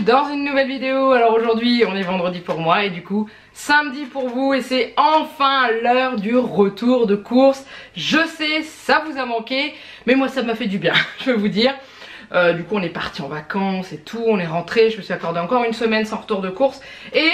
dans une nouvelle vidéo. Alors aujourd'hui on est vendredi pour moi et du coup samedi pour vous, et c'est enfin l'heure du retour de course. Je sais, ça vous a manqué, mais moi ça m'a fait du bien, je vais vous dire. Du coup on est parti en vacances et tout, on est rentré, je me suis accordé encore une semaine sans retour de course et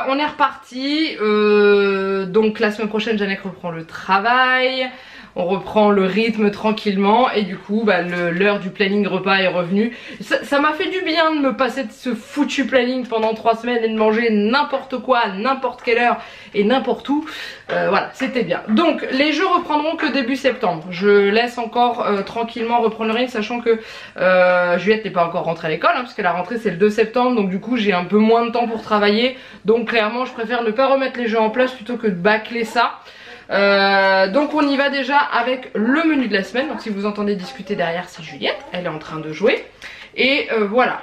on est reparti. Donc la semaine prochaine Janek reprend le travail, on reprend le rythme tranquillement et du coup bah, l'heure du planning repas est revenue. Ça m'a fait du bien de me passer de ce foutu planning pendant 3 semaines et de manger n'importe quoi, à n'importe quelle heure et n'importe où. Voilà, c'était bien. Donc les jeux reprendront que début septembre. Je laisse encore tranquillement reprendre le rythme, sachant que Juliette n'est pas encore rentrée à l'école, hein, parce que la rentrée c'est le 2 septembre, donc du coup j'ai un peu moins de temps pour travailler. Donc clairement je préfère ne pas remettre les jeux en place plutôt que de bâcler ça. Donc on y va déjà avec le menu de la semaine. Donc si vous entendez discuter derrière, c'est Juliette, elle est en train de jouer. Et voilà,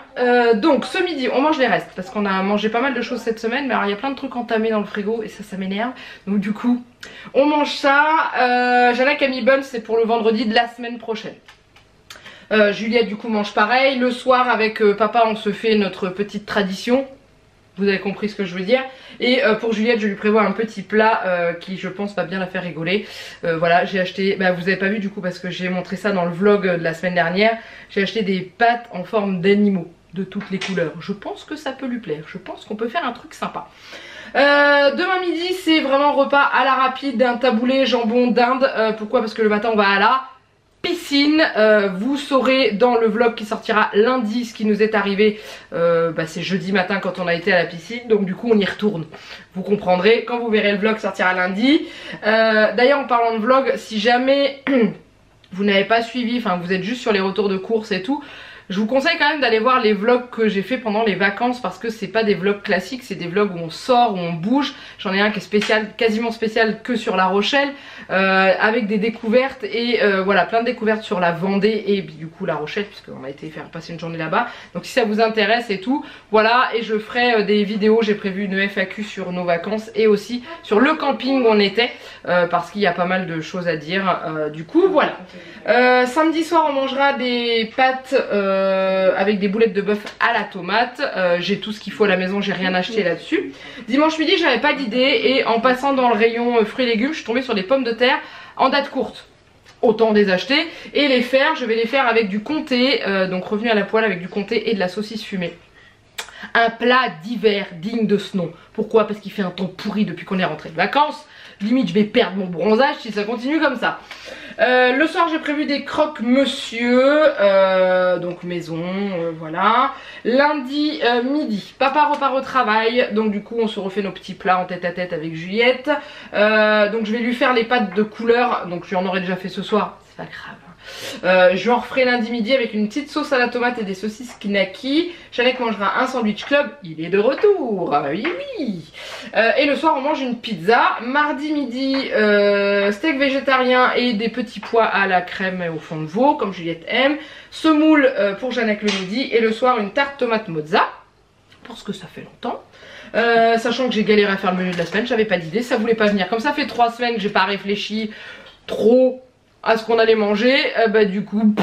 donc ce midi on mange les restes parce qu'on a mangé pas mal de choses cette semaine. Mais alors il y a plein de trucs entamés dans le frigo et ça m'énerve. Donc du coup on mange ça. Janek a mis Buns, c'est pour le vendredi de la semaine prochaine. Juliette du coup mange pareil. Le soir avec papa on se fait notre petite tradition. Vous avez compris ce que je veux dire. Et pour Juliette je lui prévois un petit plat qui je pense va bien la faire rigoler. Voilà, j'ai acheté, bah, vous avez pas vu du coup parce que j'ai montré ça dans le vlog de la semaine dernière. J'ai acheté des pâtes en forme d'animaux de toutes les couleurs. Je pense que ça peut lui plaire, je pense qu'on peut faire un truc sympa. Demain midi c'est vraiment repas à la rapide, un taboulé jambon dinde. Pourquoi? Parce que le matin on va à la piscine. Vous saurez dans le vlog qui sortira lundi ce qui nous est arrivé. Bah, c'est jeudi matin quand on a été à la piscine, donc du coup on y retourne. Vous comprendrez quand vous verrez le vlog sortira lundi. D'ailleurs en parlant de vlog, si jamais vous n'avez pas suivi, enfin vous êtes juste sur les retours de course et tout, je vous conseille quand même d'aller voir les vlogs que j'ai fait pendant les vacances, parce que c'est pas des vlogs classiques, c'est des vlogs où on sort, où on bouge. J'en ai un qui est spécial, quasiment spécial que sur La Rochelle, avec des découvertes et voilà, plein de découvertes sur la Vendée et du coup La Rochelle, puisqu'on a été faire passer une journée là-bas. Donc si ça vous intéresse et tout, voilà, et je ferai des vidéos, j'ai prévu une FAQ sur nos vacances et aussi sur le camping où on était, parce qu'il y a pas mal de choses à dire. Du coup voilà. Samedi soir on mangera des pâtes avec des boulettes de bœuf à la tomate. J'ai tout ce qu'il faut à la maison, j'ai rien acheté là-dessus. Dimanche midi j'avais pas d'idée et en passant dans le rayon fruits et légumes je suis tombée sur des pommes de terre en date courte. Autant les acheter et les faire, je vais les faire avec du comté, donc revenu à la poêle avec du comté et de la saucisse fumée. Un plat d'hiver digne de ce nom. Pourquoi? Parce qu'il fait un temps pourri depuis qu'on est rentré de vacances. Limite je vais perdre mon bronzage si ça continue comme ça. Le soir j'ai prévu des croque-monsieur, donc maison, voilà. Lundi midi, papa repart au travail, donc du coup on se refait nos petits plats en tête à tête avec Juliette. Donc je vais lui faire les pâtes de couleur, donc je lui en aurais déjà fait ce soir, c'est pas grave. Je en referai lundi midi avec une petite sauce à la tomate et des saucisses knacky. Janek mangera un sandwich club, il est de retour, oui oui. Et le soir on mange une pizza. Mardi midi steak végétarien et des petits pois à la crème et au fond de veau comme Juliette aime. Semoule pour Janek le midi et le soir une tarte tomate mozza parce que ça fait longtemps. Sachant que j'ai galéré à faire le menu de la semaine, j'avais pas d'idée, ça voulait pas venir. Comme ça fait 3 semaines que j'ai pas réfléchi trop à ce qu'on allait manger, bah du coup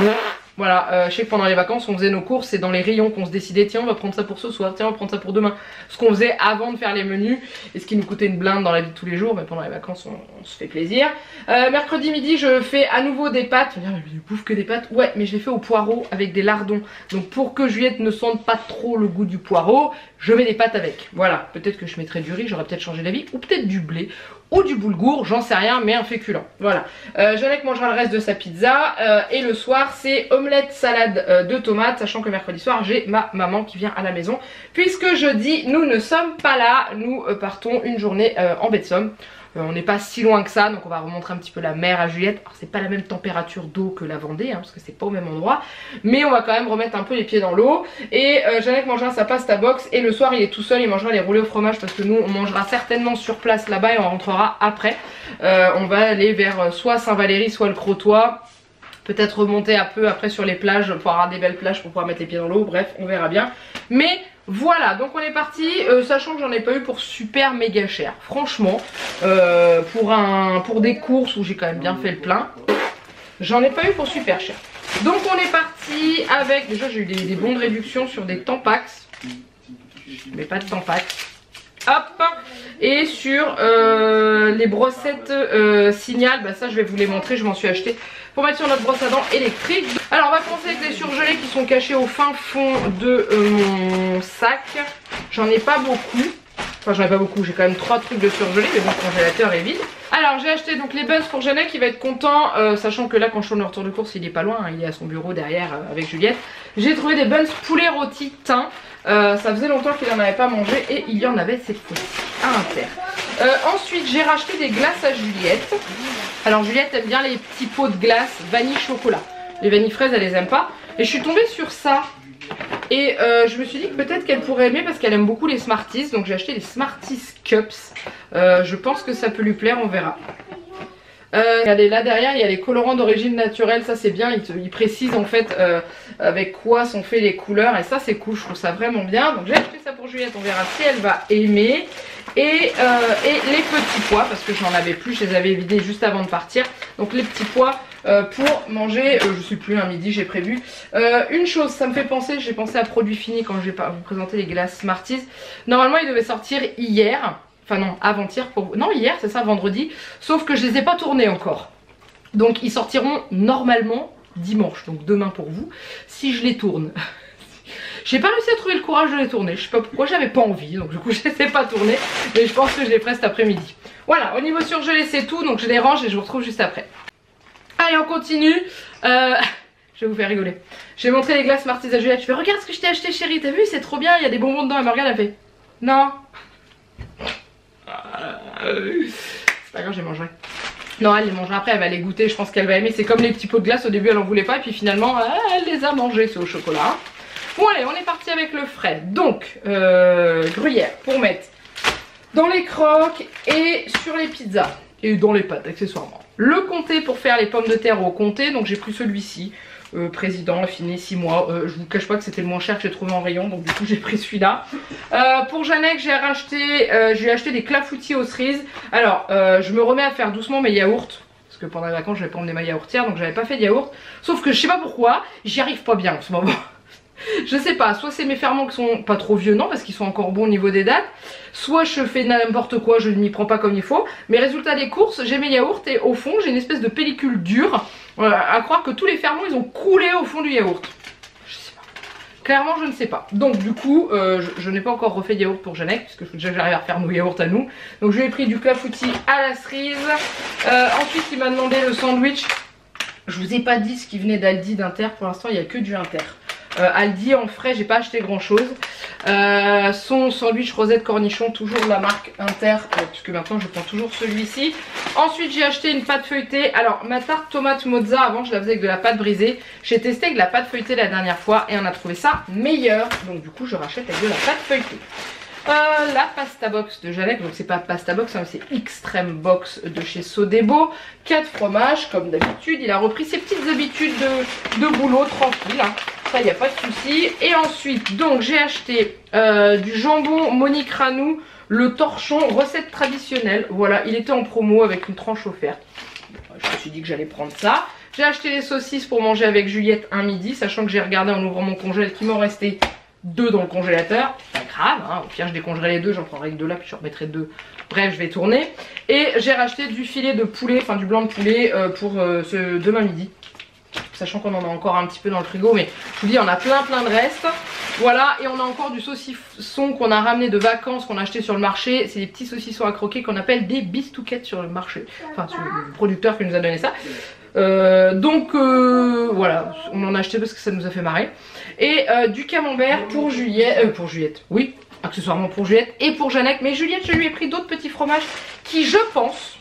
voilà, je sais que pendant les vacances on faisait nos courses et dans les rayons qu'on se décidait tiens on va prendre ça pour ce soir, tiens on va prendre ça pour demain, ce qu'on faisait avant de faire les menus et ce qui nous coûtait une blinde dans la vie de tous les jours, mais pendant les vacances on se fait plaisir. Mercredi midi je fais à nouveau des pâtes, je bouffe que des pâtes, ouais mais je les fais au poireau avec des lardons, donc pour que Juliette ne sente pas trop le goût du poireau, je mets des pâtes avec, voilà, peut-être que je mettrai du riz, j'aurais peut-être changé d'avis, ou peut-être du blé, ou du boulgour, j'en sais rien, mais un féculent, voilà. Janek mangera le reste de sa pizza, et le soir c'est omelette salade de tomates, sachant que mercredi soir j'ai ma maman qui vient à la maison, puisque jeudi nous ne sommes pas là, nous partons une journée en baie de Somme. On n'est pas si loin que ça, donc on va remontrer un petit peu la mer à Juliette. Alors c'est pas la même température d'eau que la Vendée, hein, parce que c'est pas au même endroit, mais on va quand même remettre un peu les pieds dans l'eau. Et Janek mangera sa pasta box et le soir il est tout seul, il mangera les roulés au fromage parce que nous on mangera certainement sur place là-bas et on rentrera après. On va aller vers soit Saint-Valéry, soit le Crotoy. Peut-être remonter un peu après sur les plages pour avoir des belles plages pour pouvoir mettre les pieds dans l'eau, bref on verra bien. Mais voilà, donc on est parti, sachant que j'en ai pas eu pour super méga cher. Franchement, pour des courses où j'ai quand même bien fait le plein, j'en ai pas eu pour super cher. Donc on est parti avec, déjà j'ai eu des bons de réduction sur des Tampax. mais pas de tempête. Hop. Et sur les brossettes Signal, bah ça je vais vous les montrer, je m'en suis acheté pour mettre sur notre brosse à dents électrique. Alors on va commencer avec les surgelés qui sont cachés au fin fond de mon sac. J'en ai pas beaucoup. Enfin j'en ai pas beaucoup, j'ai quand même 3 trucs de surgelés, mais bon le congélateur est vide. Alors j'ai acheté donc les buns pour Janek qui va être content, sachant que là quand je tourne le retour de course il est pas loin, hein, il est à son bureau derrière avec Juliette. J'ai trouvé des buns poulet rôti thym, ça faisait longtemps qu'il n'en avait pas mangé et il y en avait cette fois-ci à Inter. Ensuite j'ai racheté des glaces à Juliette. Alors Juliette aime bien les petits pots de glace vanille chocolat. Les vanilles fraises elle les aime pas. Et je suis tombée sur ça. Et je me suis dit que peut-être qu'elle pourrait aimer parce qu'elle aime beaucoup les Smarties. Donc j'ai acheté les Smarties Cups. Je pense que ça peut lui plaire, on verra. Regardez là derrière il y a les colorants d'origine naturelle, ça c'est bien, il précise en fait avec quoi sont faits les couleurs et ça c'est cool, je trouve ça vraiment bien. Donc j'ai acheté ça pour Juliette, on verra si elle va aimer. Et les petits pois, parce que j'en avais plus, je les avais vidés juste avant de partir. Donc les petits pois pour manger, je sais plus, un midi j'ai prévu. Une chose, ça me fait penser, j'ai pensé à produits finis quand je vais vous présenter les glaces Smarties. Normalement ils devaient sortir hier. Enfin non, avant-hier, non hier c'est ça, vendredi. Sauf que je les ai pas tournés encore. Donc ils sortiront normalement dimanche, donc demain pour vous, si je les tourne. J'ai pas réussi à trouver le courage de les tourner, je sais pas pourquoi, j'avais pas envie, donc du coup je les ai pas tournés. Mais je pense que je les ferai cet après-midi. Voilà, au niveau surgelé c'est tout, donc je les range et je vous retrouve juste après. Allez on continue. Je vais vous faire rigoler. Je vais montrer les glaces Smarties à Juliette. Je fais regarde ce que je t'ai acheté chérie, t'as vu c'est trop bien, il y a des bonbons dedans. Elle me regarde, elle fait non. C'est pas grave, je les mangerai. Non, elle les mangera après, elle va les goûter, je pense qu'elle va aimer. C'est comme les petits pots de glace, au début elle en voulait pas et puis finalement elle les a mangés, c'est au chocolat. Bon allez, on est parti avec le frais. Donc, gruyère pour mettre dans les croques et sur les pizzas. Et dans les pâtes accessoirement. Le comté pour faire les pommes de terre au comté, donc j'ai pris celui-ci. Président affiné 6 mois, je vous cache pas que c'était le moins cher que j'ai trouvé en rayon, donc du coup j'ai pris celui-là. Pour Janek j'ai acheté des clafoutis aux cerises. Alors je me remets à faire doucement mes yaourts, parce que pendant les vacances je n'avais pas emmené ma yaourtière, donc j'avais pas fait de yaourt. Sauf que je sais pas pourquoi, j'y arrive pas bien en ce moment. Je sais pas, soit c'est mes ferments qui sont pas trop vieux, non, parce qu'ils sont encore bons au niveau des dates. Soit je fais n'importe quoi, je ne m'y prends pas comme il faut. Mais résultat des courses, j'ai mes yaourts et au fond j'ai une espèce de pellicule dure. À croire que tous les ferments ils ont coulé au fond du yaourt. Je sais pas. Clairement je ne sais pas. Donc du coup je n'ai pas encore refait de yaourt pour Janek, puisque il faut déjà que j'arrive à refaire nos yaourts à nous. Donc je lui ai pris du clafoutis à la cerise. Ensuite il m'a demandé le sandwich. Je vous ai pas dit ce qui venait d'Aldi, d'Inter, pour l'instant il n'y a que du Inter. Aldi en frais j'ai pas acheté grand chose. Son sandwich rosette cornichon, toujours de la marque Inter, puisque maintenant je prends toujours celui-ci. Ensuite j'ai acheté une pâte feuilletée. Alors ma tarte tomate mozza, avant je la faisais avec de la pâte brisée. J'ai testé avec de la pâte feuilletée la dernière fois et on a trouvé ça meilleur. Donc du coup je rachète avec de la pâte feuilletée. La pasta box de Janek, donc c'est pas pasta box hein, c'est extreme box de chez Sodebo. 4 fromages comme d'habitude, il a repris ses petites habitudes de boulot tranquille hein. Ça il n'y a pas de souci. Et ensuite donc j'ai acheté du jambon Monique Ranou, le torchon recette traditionnelle. Voilà, il était en promo avec une tranche offerte. Je me suis dit que j'allais prendre ça. J'ai acheté les saucisses pour manger avec Juliette un midi, sachant que j'ai regardé en ouvrant mon congèle qu'il m'en restait 2 dans le congélateur. Pas grave, hein. Au pire je décongerai les 2, j'en prendrai que 2 là, puis je remettrai 2. Bref, je vais tourner. Et j'ai racheté du filet de poulet, enfin du blanc de poulet pour ce demain midi. Sachant qu'on en a encore un petit peu dans le frigo, mais je vous dis on a plein de restes. Voilà, et on a encore du saucisson qu'on a ramené de vacances, qu'on a acheté sur le marché. C'est des petits saucissons à croquer qu'on appelle des bistouquettes sur le marché. Enfin, c'est le producteur qui nous a donné ça. Voilà, on en a acheté parce que ça nous a fait marrer. Et du camembert pour Juliette, oui, accessoirement pour Juliette et pour Janek. Mais Juliette, je lui ai pris d'autres petits fromages qui, je pense,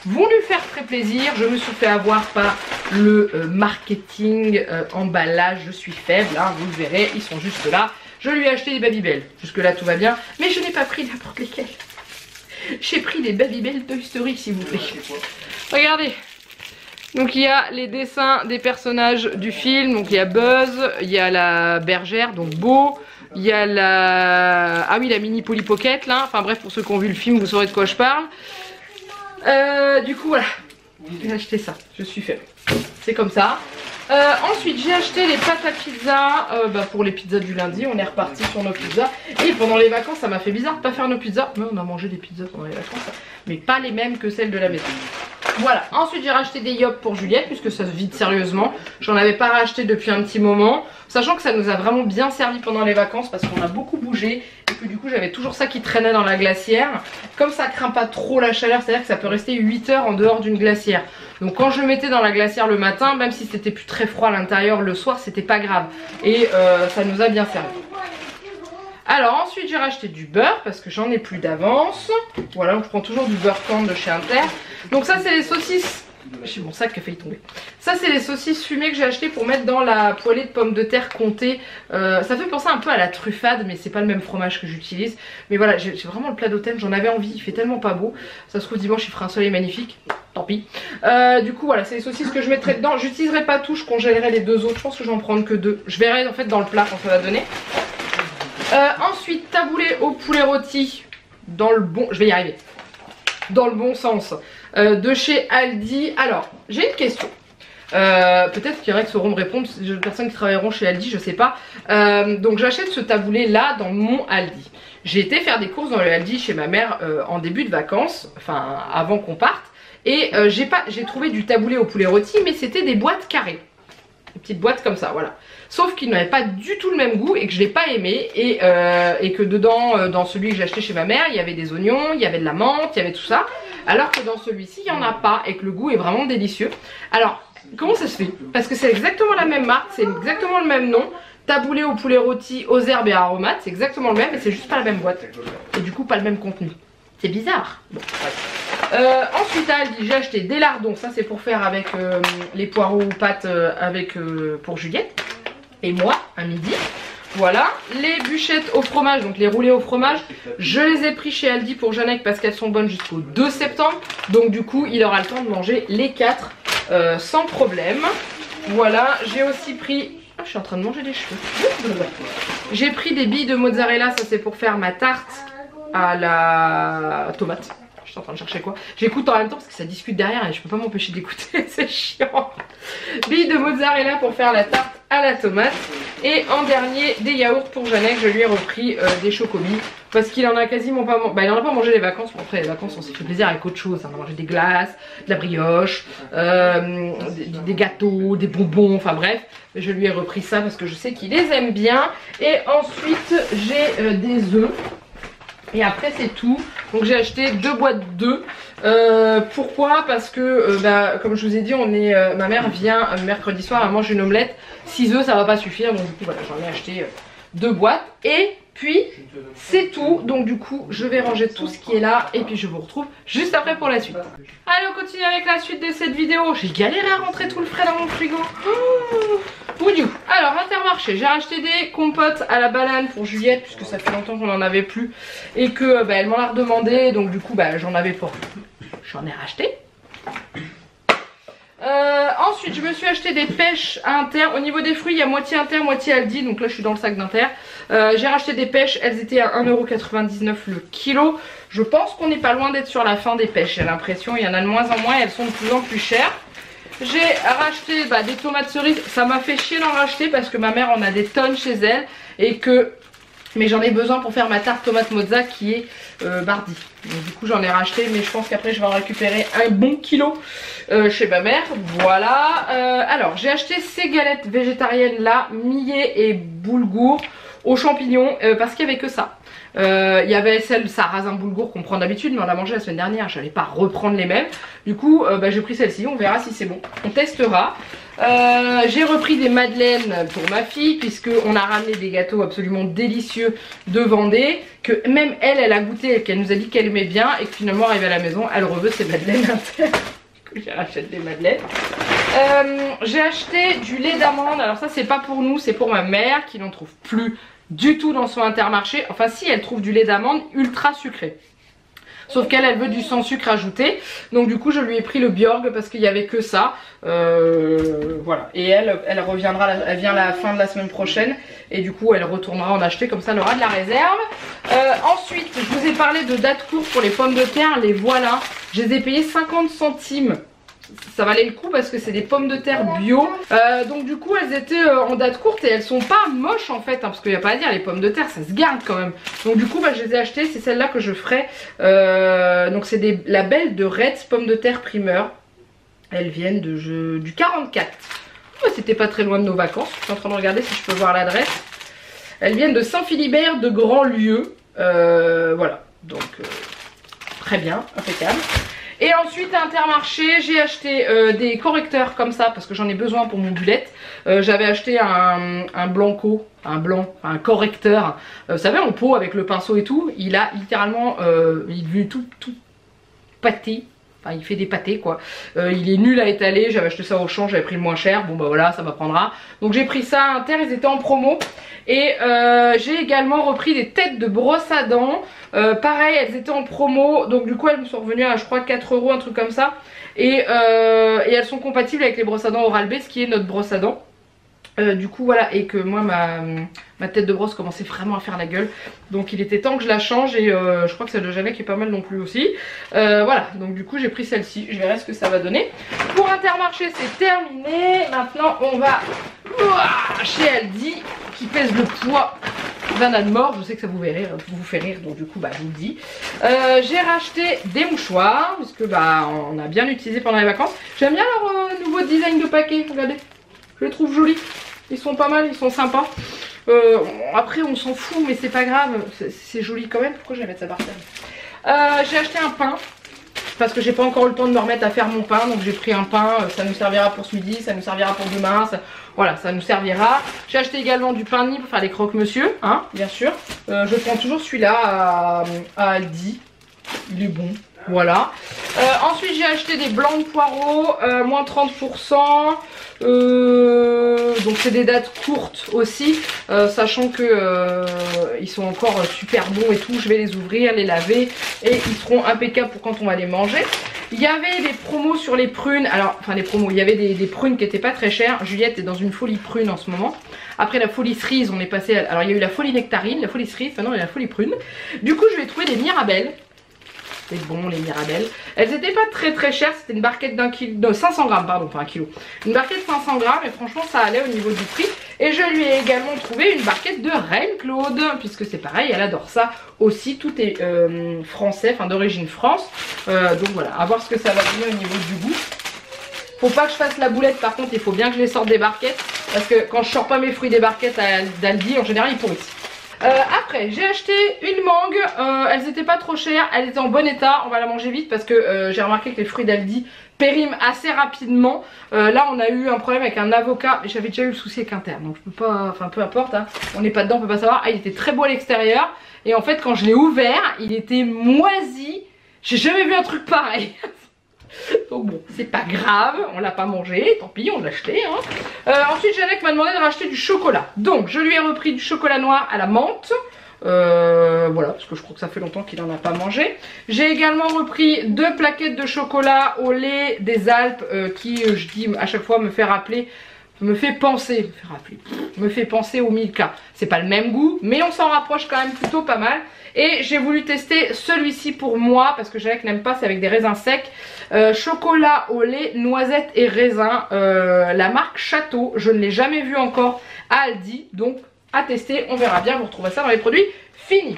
vont lui faire très plaisir. Je me suis fait avoir par le marketing emballage, je suis faible, hein, vous le verrez, ils sont juste là. Je lui ai acheté des Babybel, jusque là tout va bien, mais je n'ai pas pris n'importe lesquels. J'ai pris les Babybel Toy Story s'il vous plaît. Regardez. Donc il y a les dessins des personnages du film, donc il y a Buzz, il y a la bergère, donc Beau, il y a la... Ah oui, la mini Polly Pocket là, enfin bref, pour ceux qui ont vu le film, vous saurez de quoi je parle. Du coup voilà, j'ai acheté ça, je suis faible. C'est comme ça. Ensuite j'ai acheté les pâtes à pizza pour les pizzas du lundi. On est reparti sur nos pizzas. Et pendant les vacances ça m'a fait bizarre de pas faire nos pizzas. Mais on a mangé des pizzas pendant les vacances, mais pas les mêmes que celles de la maison. Voilà, ensuite j'ai racheté des Yop pour Juliette puisque ça se vide sérieusement. J'en avais pas racheté depuis un petit moment, sachant que ça nous a vraiment bien servi pendant les vacances parce qu'on a beaucoup bougé et que du coup j'avais toujours ça qui traînait dans la glacière. Comme ça craint pas trop la chaleur, c'est à dire que ça peut rester 8 heures en dehors d'une glacière. Donc quand je le mettais dans la glacière le matin, même si c'était plus très froid à l'intérieur le soir, c'était pas grave. Et ça nous a bien servi. Alors ensuite j'ai racheté du beurre parce que j'en ai plus d'avance. Voilà, donc je prends toujours du beurre tendre de chez Inter. Donc ça c'est les saucisses. J'ai mon sac qui a failli tomber. Ça c'est les saucisses fumées que j'ai acheté pour mettre dans la poêlée de pommes de terre comté. Ça fait penser un peu à la truffade, mais c'est pas le même fromage que j'utilise. Mais voilà, j'ai vraiment le plat d'automne, j'en avais envie, il fait tellement pas beau. Ça se trouve dimanche il fera un soleil magnifique, tant pis. Du coup voilà, c'est les saucisses que je mettrai dedans. J'utiliserai pas tout, je congélerai les deux autres, je pense que je vais en prendre que deux. Je verrai en fait dans le plat quand ça va donner. Ensuite taboulé au poulet rôti dans le bon, je vais y arriver, dans le bon sens, de chez Aldi. Alors j'ai une question, peut-être qu'il y en a qui sauront me répondre, des personnes qui travailleront chez Aldi, je sais pas. Donc j'achète ce taboulé là dans mon Aldi. J'ai été faire des courses dans le Aldi chez ma mère en début de vacances, enfin avant qu'on parte, et j'ai trouvé du taboulé au poulet rôti, mais c'était des boîtes carrées. Des petites boîtes comme ça, voilà. Sauf qu'il n'avait pas du tout le même goût et que je l'ai pas aimé. Et que dedans, dans celui que j'ai acheté chez ma mère, il y avait des oignons, il y avait de la menthe, il y avait tout ça. Alors que dans celui-ci, il n'y en a pas et que le goût est vraiment délicieux. Alors, comment ça se fait? Parce que c'est exactement la même marque, c'est exactement le même nom. Taboulé au poulet rôti, aux herbes et aromates, c'est exactement le même, mais c'est juste pas la même boîte. Et du coup, pas le même contenu. C'est bizarre. Bon, ouais. Ensuite à Aldi j'ai acheté des lardons, ça c'est pour faire avec les poireaux ou pâtes pour Juliette et moi à midi. Voilà, les bûchettes au fromage, donc les roulés au fromage, je les ai pris chez Aldi pour Jeannette parce qu'elles sont bonnes jusqu'au 2 septembre. Donc du coup il aura le temps de manger les 4 sans problème. Voilà, j'ai aussi pris... Oh, je suis en train de manger des cheveux. J'ai pris des billes de mozzarella, ça c'est pour faire ma tarte à la tomate. Je suis en train de chercher quoi. J'écoute en même temps parce que ça discute derrière et je peux pas m'empêcher d'écouter, c'est chiant. Billes de mozzarella pour faire la tarte à la tomate. Et en dernier, des yaourts pour Jeannette. Je lui ai repris des chocobis parce qu'il en a quasiment pas mangé. Bah, il en a pas mangé les vacances. Bon, après les vacances on s'est fait plaisir avec autre chose. On a mangé des glaces, de la brioche, des gâteaux, des bonbons, enfin bref. Je lui ai repris ça parce que je sais qu'il les aime bien. Et ensuite j'ai des œufs. Et après c'est tout. Donc j'ai acheté 2 boîtes d'œufs. Pourquoi? Parce que comme je vous ai dit, ma mère vient mercredi soir, elle mange une omelette. 6 œufs ça va pas suffire. Donc du coup voilà, j'en ai acheté 2 boîtes. Et puis c'est tout. Donc du coup je vais ranger tout ce qui est là. Et puis je vous retrouve juste après pour la suite. Allez, on continue avec la suite de cette vidéo. J'ai galéré à rentrer tout le frais dans mon frigo. Oui, alors Intermarché, j'ai racheté des compotes à la banane pour Juliette puisque ça fait longtemps qu'on en avait plus et que elle m'en a redemandé, donc du coup j'en avais pas, j'en ai racheté. Ensuite je me suis acheté des pêches à Inter. Au niveau des fruits il y a moitié Inter, moitié Aldi, donc là je suis dans le sac d'Inter. J'ai racheté des pêches, elles étaient à 1,99 € le kilo. Je pense qu'on n'est pas loin d'être sur la fin des pêches, j'ai l'impression, il y en a de moins en moins et elles sont de plus en plus chères. J'ai racheté des tomates cerises, ça m'a fait chier d'en racheter parce que ma mère en a des tonnes chez elle et que... Mais j'en ai besoin pour faire ma tarte tomate mozza qui est mardi. Donc du coup j'en ai racheté, mais je pense qu'après je vais en récupérer un bon kilo chez ma mère. Voilà. Alors j'ai acheté ces galettes végétariennes là, millet et boulgour aux champignons parce qu'il n'y avait que ça. Il y avait celle sarrasin boulgour qu'on prend d'habitude, mais on l'a mangé la semaine dernière, je n'allais pas reprendre les mêmes. Du coup j'ai pris celle-ci, on verra si c'est bon, on testera. J'ai repris des madeleines pour ma fille puisque on a ramené des gâteaux absolument délicieux de Vendée, que même elle a goûté et qu'elle nous a dit qu'elle aimait bien, et que finalement arrivée à la maison elle reveut ses madeleines internes. Du coup j'ai racheté des madeleines. J'ai acheté du lait d'amande, alors ça c'est pas pour nous, c'est pour ma mère qui n'en trouve plus du tout dans son Intermarché. Enfin si, elle trouve du lait d'amande ultra sucré. Sauf qu'elle, elle veut du sans sucre ajouté. Donc du coup je lui ai pris le Bjorg parce qu'il n'y avait que ça. Voilà. Et elle reviendra, elle vient à la fin de la semaine prochaine. Et du coup elle retournera en acheter, comme ça elle aura de la réserve. Ensuite je vous ai parlé de date courte pour les pommes de terre. Les voilà. Je les ai payées 50 centimes ça valait le coup parce que c'est des pommes de terre bio. Donc du coup elles étaient en date courte et elles sont pas moches en fait, hein, parce qu'il n'y a pas à dire, les pommes de terre ça se garde quand même. Donc du coup bah, je les ai achetées, c'est celle-là que je ferai. Donc c'est des labels de Red's pommes de terre primeur. Elles viennent du 44. Oh, c'était pas très loin de nos vacances. Je suis en train de regarder si je peux voir l'adresse. Elles viennent de Saint-Philibert de Grandlieu. Voilà, donc très bien, impeccable. Et ensuite à Intermarché, j'ai acheté des correcteurs comme ça parce que j'en ai besoin pour mon bullet. J'avais acheté un blanco, un correcteur, vous savez en pot avec le pinceau et tout. Il a littéralement, il est devenu tout pâté. Enfin, il fait des pâtés quoi. Il est nul à étaler, j'avais acheté ça au champ, j'avais pris le moins cher. Bon bah voilà, ça m'apprendra. Donc j'ai pris ça à Inter, ils étaient en promo. Et j'ai également repris des têtes de brosse à dents. Pareil, elles étaient en promo. Donc du coup elles me sont revenues à je crois 4 €, un truc comme ça. Et elles sont compatibles avec les brosses à dents Oral-B, ce qui est notre brosse à dents. Du coup voilà, et que moi ma tête de brosse commençait vraiment à faire la gueule. Donc il était temps que je la change. Et je crois que celle de Jeannette qui est pas mal non plus aussi. Voilà, donc du coup j'ai pris celle-ci. Je verrai ce que ça va donner. Pour Intermarché c'est terminé. Maintenant on va chez Aldi, qui pèse le poids d'un âne mort. Je sais que ça vous fait rire, donc du coup bah je vous le dis. J'ai racheté des mouchoirs parce que bah on a bien utilisé pendant les vacances. J'aime bien leur nouveau design de paquet, regardez, je les trouve jolis. Ils sont pas mal, ils sont sympas. Après on s'en fout mais c'est pas grave, c'est joli quand même. Pourquoi je vais mettre ça par terre? J'ai acheté un pain parce que j'ai pas encore eu le temps de me remettre à faire mon pain. Donc j'ai pris un pain, ça nous servira pour ce midi, ça nous servira pour demain, voilà, ça nous servira. J'ai acheté également du pain de mie pour faire les croque-monsieur, hein, bien sûr. Je prends toujours celui-là à Aldi, il est bon. Voilà. Ensuite j'ai acheté des blancs de poireaux, moins 30%. Donc c'est des dates courtes aussi, sachant que ils sont encore super bons et tout. Je vais les ouvrir, les laver et ils seront impeccables pour quand on va les manger. Il y avait des promos sur les prunes. Alors, enfin des promos, il y avait des prunes qui étaient pas très chères. Juliette est dans une folie prune en ce moment. Après la folie cerise, on est passé à... Alors il y a eu la folie nectarine, la folie cerise, maintenant il y a la folie prune. Du coup je vais trouver des Mirabelles. C'est bon les Mirabelles. Elles étaient pas très chères, c'était une barquette d'un kilo, de 500 grammes pardon, enfin un kilo. Une barquette 500 grammes et franchement ça allait au niveau du prix. Et je lui ai également trouvé une barquette de Reine Claude, puisque c'est pareil, elle adore ça aussi. Tout est français, enfin d'origine France. Donc voilà, à voir ce que ça va donner au niveau du goût. Faut pas que je fasse la boulette par contre, il faut bien que je les sorte des barquettes. Parce que quand je sors pas mes fruits des barquettes d'Aldi, en général ils pourrissent. Après j'ai acheté une mangue, elles étaient pas trop chères, elles étaient en bon état, on va la manger vite parce que j'ai remarqué que les fruits d'Aldi périment assez rapidement. Là on a eu un problème avec un avocat, mais j'avais déjà eu le souci avec Inter, donc je peux pas, enfin peu importe, hein, on n'est pas dedans, on peut pas savoir. Ah, il était très beau à l'extérieur et en fait quand je l'ai ouvert il était moisi, j'ai jamais vu un truc pareil. Donc bon, c'est pas grave, on l'a pas mangé, tant pis, on l'a acheté. Hein. Ensuite, Jeannette m'a demandé de racheter du chocolat. Donc, je lui ai repris du chocolat noir à la menthe. Voilà, parce que je crois que ça fait longtemps qu'il n'en a pas mangé. J'ai également repris 2 plaquettes de chocolat au lait des Alpes qui, je dis à chaque fois, me fait penser au Milka. C'est pas le même goût, mais on s'en rapproche quand même plutôt pas mal. Et j'ai voulu tester celui-ci pour moi, parce que Jeannette n'aime pas, c'est avec des raisins secs. Chocolat au lait, noisettes et raisins. La marque Château, je ne l'ai jamais vu encore à Aldi, donc à tester, on verra bien, vous retrouvez ça dans les produits finis.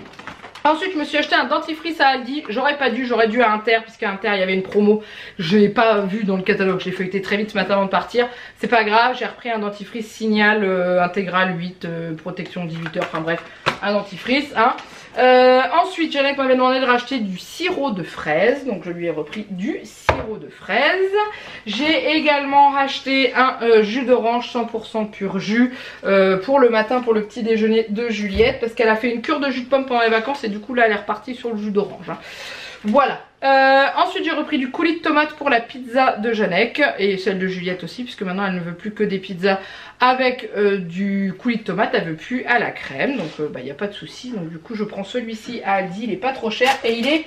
Ensuite je me suis acheté un dentifrice à Aldi, j'aurais pas dû, j'aurais dû à Inter, puisqu'à Inter il y avait une promo, je l'ai pas vu dans le catalogue, je l'ai feuilleté très vite ce matin avant de partir, c'est pas grave, j'ai repris un dentifrice Signal intégral 8, protection 18 heures, enfin bref, un dentifrice, hein. Ensuite Jeannette m'avait demandé de racheter du sirop de fraise, donc je lui ai repris du sirop de fraise. J'ai également racheté un jus d'orange 100% pur jus pour le matin, pour le petit déjeuner de Juliette, parce qu'elle a fait une cure de jus de pomme pendant les vacances et du coup là elle est repartie sur le jus d'orange, hein. Voilà. Ensuite j'ai repris du coulis de tomate pour la pizza de Jeannette et celle de Juliette aussi, puisque maintenant elle ne veut plus que des pizzas avec du coulis de tomate, elle veut plus à la crème, donc il n'y a pas de souci. Donc du coup je prends celui-ci à Aldi, il est pas trop cher et il est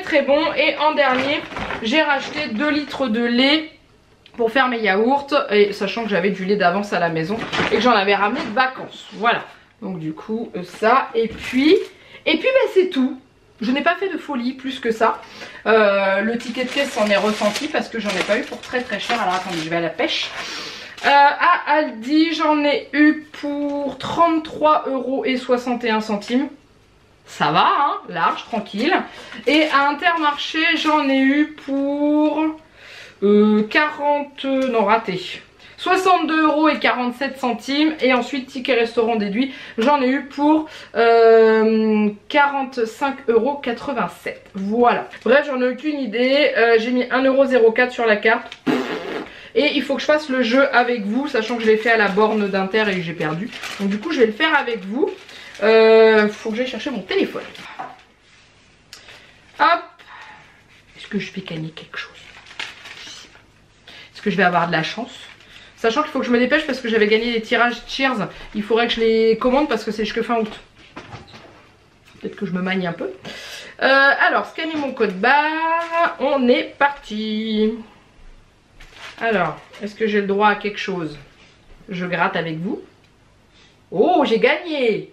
très bon. Et en dernier j'ai racheté 2 litres de lait pour faire mes yaourts, et sachant que j'avais du lait d'avance à la maison et que j'en avais ramené de vacances. Voilà, donc du coup ça, et puis bah, c'est tout. je n'ai pas fait de folie plus que ça. Le ticket de caisse s'en est ressenti parce que j'en ai pas eu pour très très cher. Alors attendez, je vais à la pêche. À Aldi, j'en ai eu pour 33,61 €. Ça va, hein, large, tranquille. Et à Intermarché, j'en ai eu pour 62,47 €. Et ensuite, ticket restaurant déduit, j'en ai eu pour 45,87 €. Voilà. Bref, j'en ai aucune idée. J'ai mis 1,04 € sur la carte. Et il faut que je fasse le jeu avec vous, sachant que je l'ai fait à la borne d'Inter et que j'ai perdu. Donc du coup, je vais le faire avec vous. Faut que j'aille chercher mon téléphone. Hop. Est-ce que je vais gagner quelque chose? Est-ce que je vais avoir de la chance? Sachant qu'il faut que je me dépêche parce que j'avais gagné des tirages Cheers. Il faudrait que je les commande parce que c'est jusque fin août. Peut-être que je me magne un peu. Alors, scanner mon code barre. On est parti. Alors, est-ce que j'ai le droit à quelque chose? Je gratte avec vous. Oh, j'ai gagné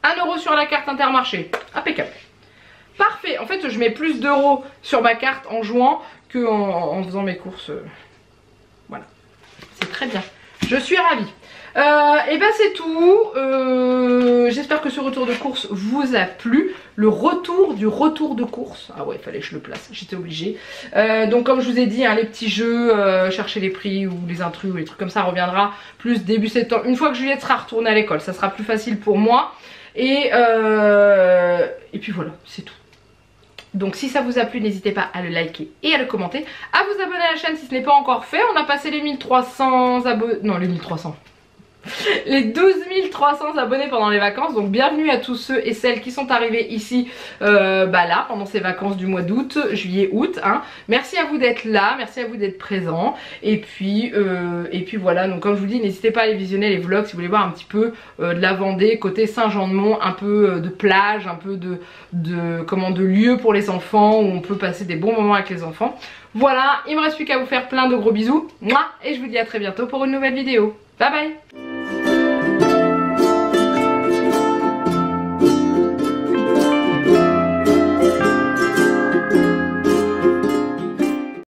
1 € sur la carte Intermarché. Impeccable. Parfait. En fait, je mets plus d'euros sur ma carte en jouant que en faisant mes courses. Voilà. C'est très bien. Je suis ravie. Et ben c'est tout. J'espère que ce retour de course vous a plu. Le retour du retour de course. Ah ouais, il fallait que je le place. J'étais obligée. Donc comme je vous ai dit, hein, les petits jeux, chercher les prix ou les intrus ou les trucs comme ça reviendra plus début septembre. Une fois que Juliette sera retournée à l'école, ça sera plus facile pour moi. Et puis voilà, c'est tout. Donc si ça vous a plu, n'hésitez pas à le liker et à le commenter, à vous abonner à la chaîne si ce n'est pas encore fait. On a passé les 1300 abonnés, non les 1300, les 12 300 abonnés pendant les vacances. Donc bienvenue à tous ceux et celles qui sont arrivés ici là pendant ces vacances du mois d'août, juillet, août, hein. Merci à vous d'être là, merci à vous d'être présents. Et puis voilà, donc comme je vous dis, n'hésitez pas à aller visionner les vlogs si vous voulez voir un petit peu de la Vendée, côté Saint-Jean-de-Mont, un peu de plage, un peu de lieux pour les enfants où on peut passer des bons moments avec les enfants. Voilà, il me reste plus qu'à vous faire plein de gros bisous. Mouah, et je vous dis à très bientôt pour une nouvelle vidéo. Bye bye.